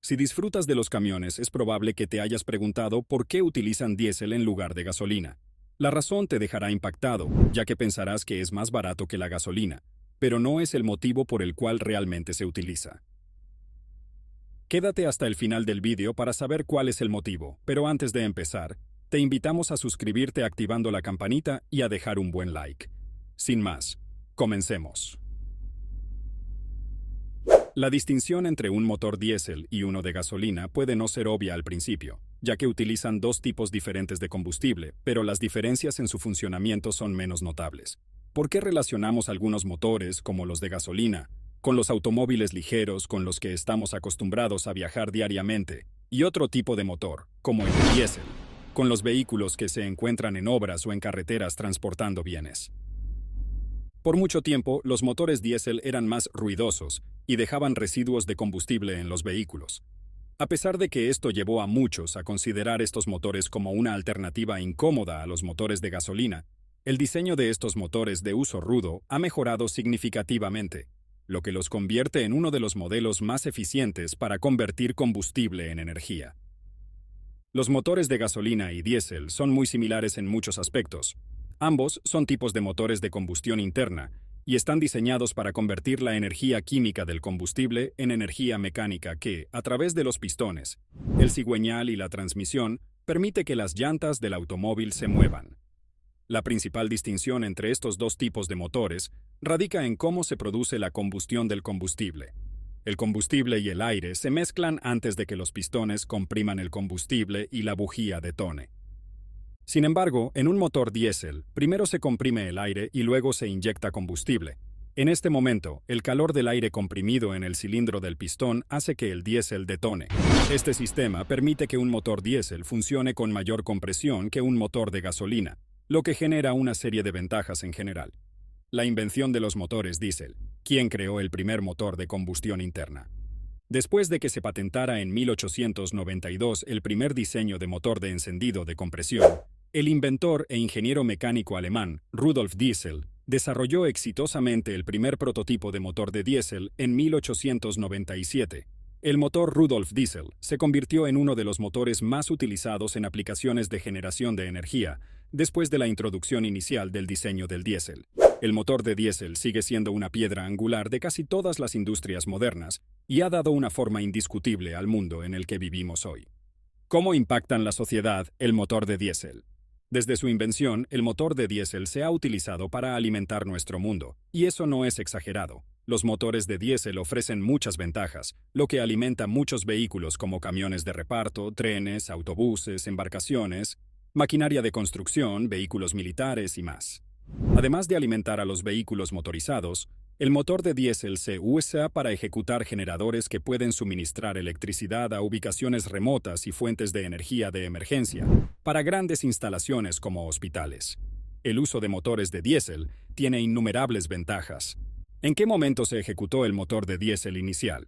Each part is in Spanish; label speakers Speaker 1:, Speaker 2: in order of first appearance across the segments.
Speaker 1: Si disfrutas de los camiones, es probable que te hayas preguntado por qué utilizan diésel en lugar de gasolina. La razón te dejará impactado, ya que pensarás que es más barato que la gasolina, pero no es el motivo por el cual realmente se utiliza. Quédate hasta el final del vídeo para saber cuál es el motivo, pero antes de empezar, te invitamos a suscribirte activando la campanita y a dejar un buen like. Sin más, comencemos. La distinción entre un motor diésel y uno de gasolina puede no ser obvia al principio, ya que utilizan dos tipos diferentes de combustible, pero las diferencias en su funcionamiento son menos notables. ¿Por qué relacionamos algunos motores, como los de gasolina, con los automóviles ligeros con los que estamos acostumbrados a viajar diariamente, y otro tipo de motor, como el de diésel, con los vehículos que se encuentran en obras o en carreteras transportando bienes? Por mucho tiempo, los motores diésel eran más ruidosos y dejaban residuos de combustible en los vehículos. A pesar de que esto llevó a muchos a considerar estos motores como una alternativa incómoda a los motores de gasolina, el diseño de estos motores de uso rudo ha mejorado significativamente, lo que los convierte en uno de los modelos más eficientes para convertir combustible en energía. Los motores de gasolina y diésel son muy similares en muchos aspectos. Ambos son tipos de motores de combustión interna y están diseñados para convertir la energía química del combustible en energía mecánica que, a través de los pistones, el cigüeñal y la transmisión, permite que las llantas del automóvil se muevan. La principal distinción entre estos dos tipos de motores radica en cómo se produce la combustión del combustible. El combustible y el aire se mezclan antes de que los pistones compriman el combustible y la bujía detone. Sin embargo, en un motor diésel, primero se comprime el aire y luego se inyecta combustible. En este momento, el calor del aire comprimido en el cilindro del pistón hace que el diésel detone. Este sistema permite que un motor diésel funcione con mayor compresión que un motor de gasolina, lo que genera una serie de ventajas en general. La invención de los motores diésel. ¿Quién creó el primer motor de combustión interna? Después de que se patentara en 1892 el primer diseño de motor de encendido de compresión, el inventor e ingeniero mecánico alemán, Rudolf Diesel, desarrolló exitosamente el primer prototipo de motor de diésel en 1897. El motor Rudolf Diesel se convirtió en uno de los motores más utilizados en aplicaciones de generación de energía, después de la introducción inicial del diseño del diésel. El motor de diésel sigue siendo una piedra angular de casi todas las industrias modernas y ha dado una forma indiscutible al mundo en el que vivimos hoy. ¿Cómo impactan la sociedad el motor de diésel? Desde su invención, el motor de diésel se ha utilizado para alimentar nuestro mundo, y eso no es exagerado. Los motores de diésel ofrecen muchas ventajas, lo que alimenta muchos vehículos como camiones de reparto, trenes, autobuses, embarcaciones, maquinaria de construcción, vehículos militares y más. Además de alimentar a los vehículos motorizados, el motor de diésel se usa para ejecutar generadores que pueden suministrar electricidad a ubicaciones remotas y fuentes de energía de emergencia, para grandes instalaciones como hospitales. El uso de motores de diésel tiene innumerables ventajas. ¿En qué momento se ejecutó el motor de diésel inicial?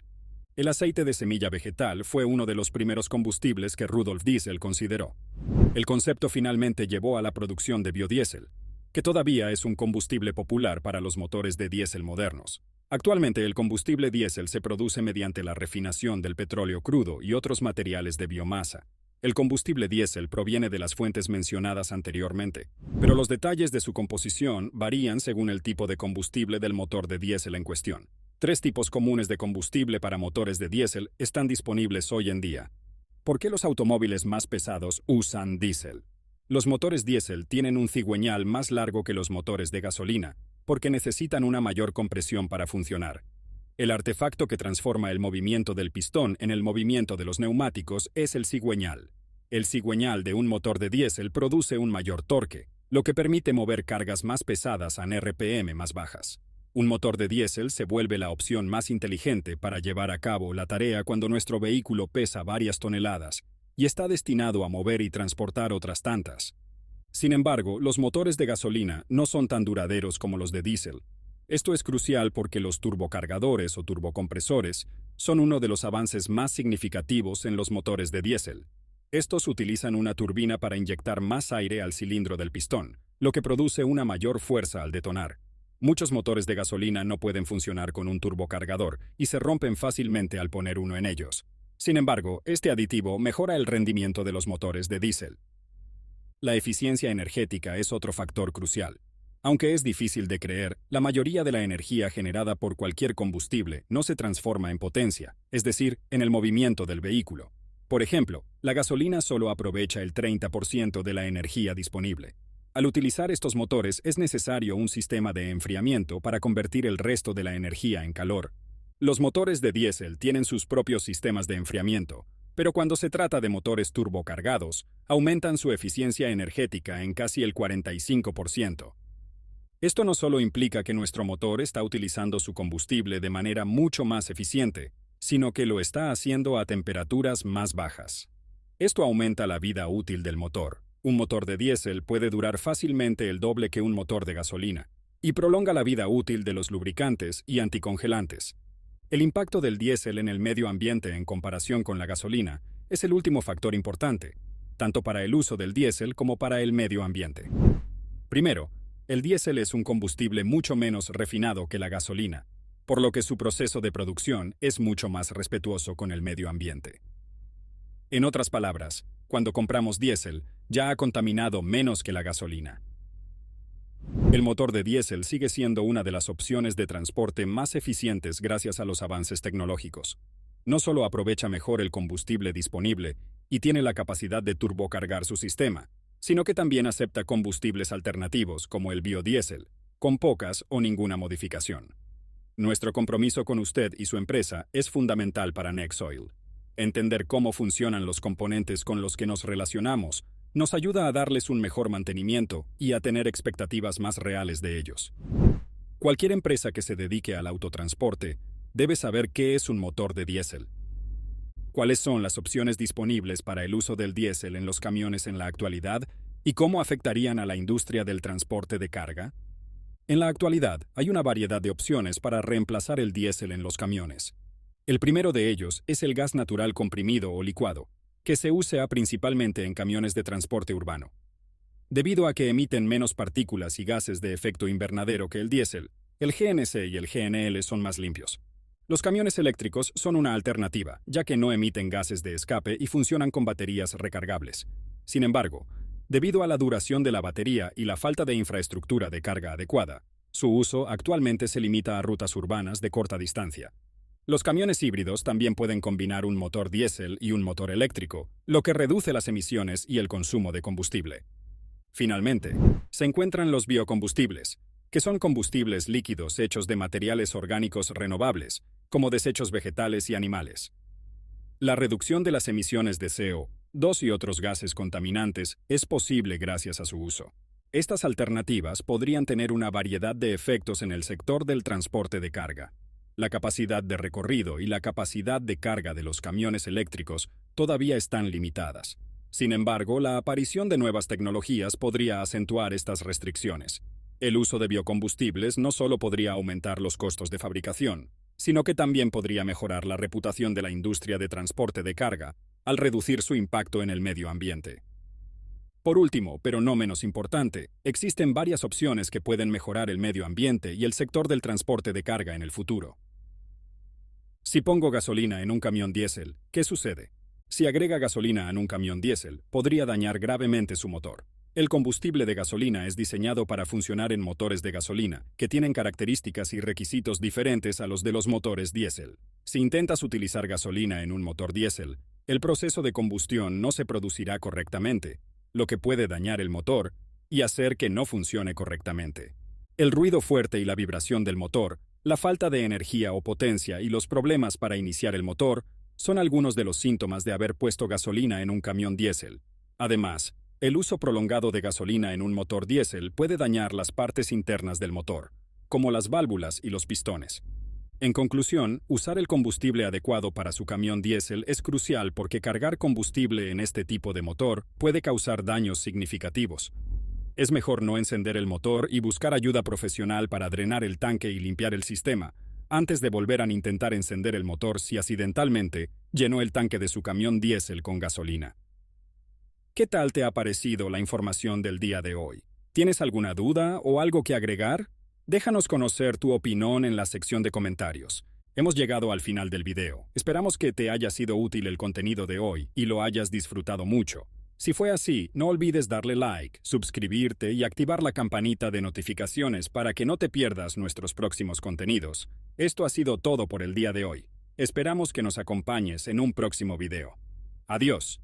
Speaker 1: El aceite de semilla vegetal fue uno de los primeros combustibles que Rudolf Diesel consideró. El concepto finalmente llevó a la producción de biodiesel, que todavía es un combustible popular para los motores de diésel modernos. Actualmente el combustible diésel se produce mediante la refinación del petróleo crudo y otros materiales de biomasa. El combustible diésel proviene de las fuentes mencionadas anteriormente, pero los detalles de su composición varían según el tipo de combustible del motor de diésel en cuestión. Tres tipos comunes de combustible para motores de diésel están disponibles hoy en día. ¿Por qué los automóviles más pesados usan diésel? Los motores diésel tienen un cigüeñal más largo que los motores de gasolina, porque necesitan una mayor compresión para funcionar. El artefacto que transforma el movimiento del pistón en el movimiento de los neumáticos es el cigüeñal. El cigüeñal de un motor de diésel produce un mayor torque, lo que permite mover cargas más pesadas a RPM más bajas. Un motor de diésel se vuelve la opción más inteligente para llevar a cabo la tarea cuando nuestro vehículo pesa varias toneladas y está destinado a mover y transportar otras tantas. Sin embargo, los motores de gasolina no son tan duraderos como los de diésel. Esto es crucial porque los turbocargadores o turbocompresores son uno de los avances más significativos en los motores de diésel. Estos utilizan una turbina para inyectar más aire al cilindro del pistón, lo que produce una mayor fuerza al detonar. Muchos motores de gasolina no pueden funcionar con un turbocargador y se rompen fácilmente al poner uno en ellos. Sin embargo, este aditivo mejora el rendimiento de los motores de diésel. La eficiencia energética es otro factor crucial. Aunque es difícil de creer, la mayoría de la energía generada por cualquier combustible no se transforma en potencia, es decir, en el movimiento del vehículo. Por ejemplo, la gasolina solo aprovecha el 30% de la energía disponible. Al utilizar estos motores es necesario un sistema de enfriamiento para convertir el resto de la energía en calor. Los motores de diésel tienen sus propios sistemas de enfriamiento, pero cuando se trata de motores turbocargados, aumentan su eficiencia energética en casi el 45%. Esto no solo implica que nuestro motor está utilizando su combustible de manera mucho más eficiente, sino que lo está haciendo a temperaturas más bajas. Esto aumenta la vida útil del motor. Un motor de diésel puede durar fácilmente el doble que un motor de gasolina, y prolonga la vida útil de los lubricantes y anticongelantes. El impacto del diésel en el medio ambiente en comparación con la gasolina es el último factor importante, tanto para el uso del diésel como para el medio ambiente. Primero, el diésel es un combustible mucho menos refinado que la gasolina, por lo que su proceso de producción es mucho más respetuoso con el medio ambiente. En otras palabras, cuando compramos diésel, ya ha contaminado menos que la gasolina. El motor de diésel sigue siendo una de las opciones de transporte más eficientes gracias a los avances tecnológicos. No solo aprovecha mejor el combustible disponible y tiene la capacidad de turbocargar su sistema, sino que también acepta combustibles alternativos como el biodiesel, con pocas o ninguna modificación. Nuestro compromiso con usted y su empresa es fundamental para Nexoil. Entender cómo funcionan los componentes con los que nos relacionamos nos ayuda a darles un mejor mantenimiento y a tener expectativas más reales de ellos. Cualquier empresa que se dedique al autotransporte debe saber qué es un motor de diésel. ¿Cuáles son las opciones disponibles para el uso del diésel en los camiones en la actualidad y cómo afectarían a la industria del transporte de carga? En la actualidad, hay una variedad de opciones para reemplazar el diésel en los camiones. El primero de ellos es el gas natural comprimido o licuado, que se usa principalmente en camiones de transporte urbano. Debido a que emiten menos partículas y gases de efecto invernadero que el diésel, el GNC y el GNL son más limpios. Los camiones eléctricos son una alternativa, ya que no emiten gases de escape y funcionan con baterías recargables. Sin embargo, debido a la duración de la batería y la falta de infraestructura de carga adecuada, su uso actualmente se limita a rutas urbanas de corta distancia. Los camiones híbridos también pueden combinar un motor diésel y un motor eléctrico, lo que reduce las emisiones y el consumo de combustible. Finalmente, se encuentran los biocombustibles, que son combustibles líquidos hechos de materiales orgánicos renovables, como desechos vegetales y animales. La reducción de las emisiones de CO2 y otros gases contaminantes es posible gracias a su uso. Estas alternativas podrían tener una variedad de efectos en el sector del transporte de carga. La capacidad de recorrido y la capacidad de carga de los camiones eléctricos todavía están limitadas. Sin embargo, la aparición de nuevas tecnologías podría acentuar estas restricciones. El uso de biocombustibles no solo podría aumentar los costos de fabricación, sino que también podría mejorar la reputación de la industria de transporte de carga, al reducir su impacto en el medio ambiente. Por último, pero no menos importante, existen varias opciones que pueden mejorar el medio ambiente y el sector del transporte de carga en el futuro. Si pongo gasolina en un camión diésel, ¿qué sucede? Si agrega gasolina en un camión diésel, podría dañar gravemente su motor. El combustible de gasolina es diseñado para funcionar en motores de gasolina, que tienen características y requisitos diferentes a los de los motores diésel. Si intentas utilizar gasolina en un motor diésel, el proceso de combustión no se producirá correctamente, lo que puede dañar el motor y hacer que no funcione correctamente. El ruido fuerte y la vibración del motor, la falta de energía o potencia y los problemas para iniciar el motor son algunos de los síntomas de haber puesto gasolina en un camión diésel. Además, el uso prolongado de gasolina en un motor diésel puede dañar las partes internas del motor, como las válvulas y los pistones. En conclusión, usar el combustible adecuado para su camión diésel es crucial porque cargar combustible en este tipo de motor puede causar daños significativos. Es mejor no encender el motor y buscar ayuda profesional para drenar el tanque y limpiar el sistema, antes de volver a intentar encender el motor si accidentalmente llenó el tanque de su camión diésel con gasolina. ¿Qué tal te ha parecido la información del día de hoy? ¿Tienes alguna duda o algo que agregar? Déjanos conocer tu opinión en la sección de comentarios. Hemos llegado al final del video. Esperamos que te haya sido útil el contenido de hoy y lo hayas disfrutado mucho. Si fue así, no olvides darle like, suscribirte y activar la campanita de notificaciones para que no te pierdas nuestros próximos contenidos. Esto ha sido todo por el día de hoy. Esperamos que nos acompañes en un próximo video. Adiós.